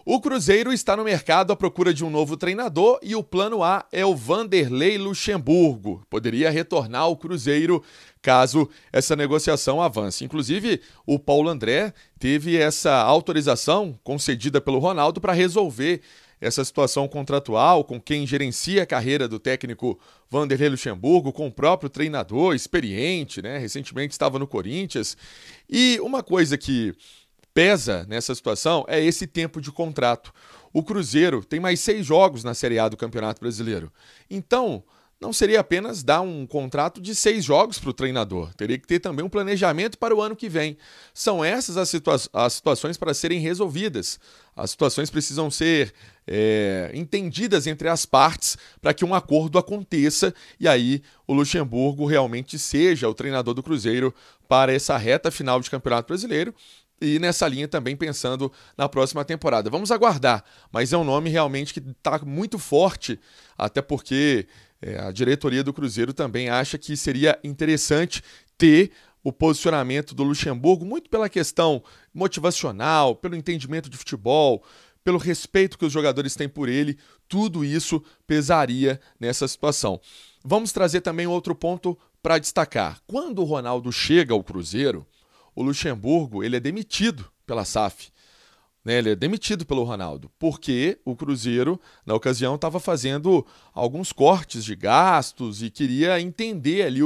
O Cruzeiro está no mercado à procura de um novo treinador e o plano A é o Vanderlei Luxemburgo. Poderia retornar ao Cruzeiro caso essa negociação avance. Inclusive, o Paulo André teve essa autorização concedida pelo Ronaldo para resolver essa situação contratual com quem gerencia a carreira do técnico Vanderlei Luxemburgo, com o próprio treinador experiente, né? Recentemente estava no Corinthians. E uma coisa que pesa nessa situação é esse tempo de contrato. O Cruzeiro tem mais 6 jogos na Série A do Campeonato Brasileiro. Então, não seria apenas dar um contrato de 6 jogos para o treinador. Teria que ter também um planejamento para o ano que vem. São essas as situações para serem resolvidas. As situações precisam ser entendidas entre as partes para que um acordo aconteça e aí o Luxemburgo realmente seja o treinador do Cruzeiro para essa reta final de Campeonato Brasileiro. E nessa linha também pensando na próxima temporada. Vamos aguardar, mas é um nome realmente que está muito forte, até porque a diretoria do Cruzeiro também acha que seria interessante ter o posicionamento do Luxemburgo, muito pela questão motivacional, pelo entendimento de futebol, pelo respeito que os jogadores têm por ele, tudo isso pesaria nessa situação. Vamos trazer também outro ponto para destacar. Quando o Ronaldo chega ao Cruzeiro, o Luxemburgo ele é demitido pela SAF, né? Ele é demitido pelo Ronaldo, porque o Cruzeiro, na ocasião, estava fazendo alguns cortes de gastos e queria entender ali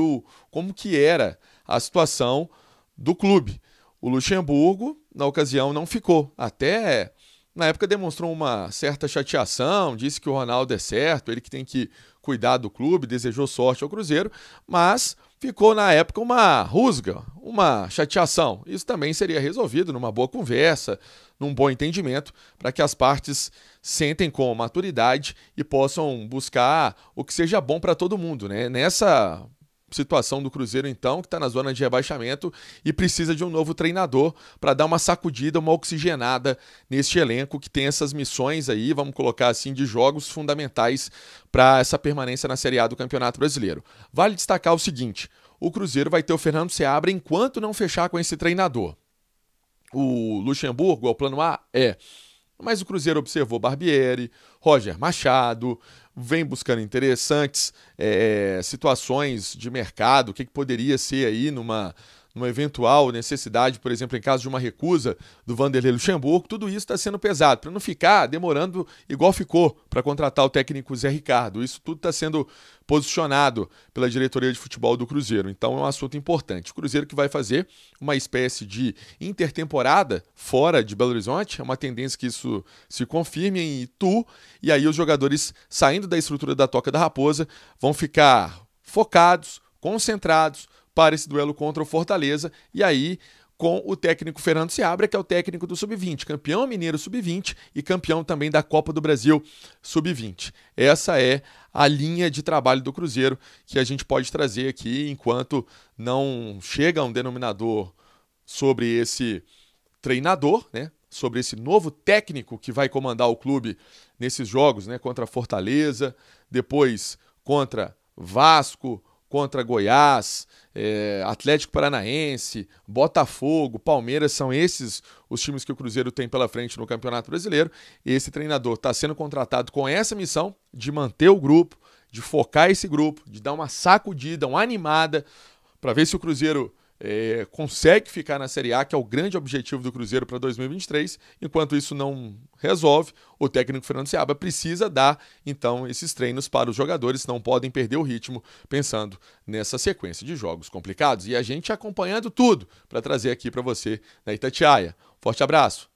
como que era a situação do clube. O Luxemburgo, na ocasião, não ficou. Até, na época, demonstrou uma certa chateação, disse que o Ronaldo é certo, ele que tem que cuidar do clube, desejou sorte ao Cruzeiro, mas ficou na época uma rusga, uma chateação. Isso também seria resolvido numa boa conversa, num bom entendimento, para que as partes sentem com maturidade e possam buscar o que seja bom para todo mundo, né? Nessa situação do Cruzeiro, então, que está na zona de rebaixamento e precisa de um novo treinador para dar uma sacudida, uma oxigenada neste elenco que tem essas missões aí, vamos colocar assim, de jogos fundamentais para essa permanência na Série A do Campeonato Brasileiro. Vale destacar o seguinte: o Cruzeiro vai ter o Fernando Seabra enquanto não fechar com esse treinador. O Luxemburgo, o plano A mas o Cruzeiro observou Barbieri, Roger Machado, vem buscando interessantes situações de mercado, o que poderia ser aí numa eventual necessidade, por exemplo, em caso de uma recusa do Vanderlei Luxemburgo. Tudo isso está sendo pesado, para não ficar demorando igual ficou para contratar o técnico Zé Ricardo. Isso tudo está sendo posicionado pela diretoria de futebol do Cruzeiro. Então é um assunto importante. O Cruzeiro que vai fazer uma espécie de intertemporada fora de Belo Horizonte, é uma tendência que isso se confirme em Itu, e aí os jogadores saindo da estrutura da Toca da Raposa vão ficar focados, concentrados para esse duelo contra o Fortaleza, e aí com o técnico Fernando Seabra, que é o técnico do Sub-20, campeão mineiro Sub-20 e campeão também da Copa do Brasil Sub-20. Essa é a linha de trabalho do Cruzeiro que a gente pode trazer aqui enquanto não chega a um denominador sobre esse treinador, né? Sobre esse novo técnico que vai comandar o clube nesses jogos, né? Contra Fortaleza, depois contra Vasco, contra Goiás, Atlético Paranaense, Botafogo, Palmeiras, são esses os times que o Cruzeiro tem pela frente no Campeonato Brasileiro. Esse treinador está sendo contratado com essa missão de manter o grupo, de focar esse grupo, de dar uma sacudida, uma animada, para ver se o Cruzeiro consegue ficar na Série A, que é o grande objetivo do Cruzeiro para 2023. Enquanto isso não resolve, o técnico Fernando Seabra precisa dar, então, esses treinos para os jogadores, não podem perder o ritmo pensando nessa sequência de jogos complicados. E a gente acompanhando tudo para trazer aqui para você na Itatiaia. Forte abraço!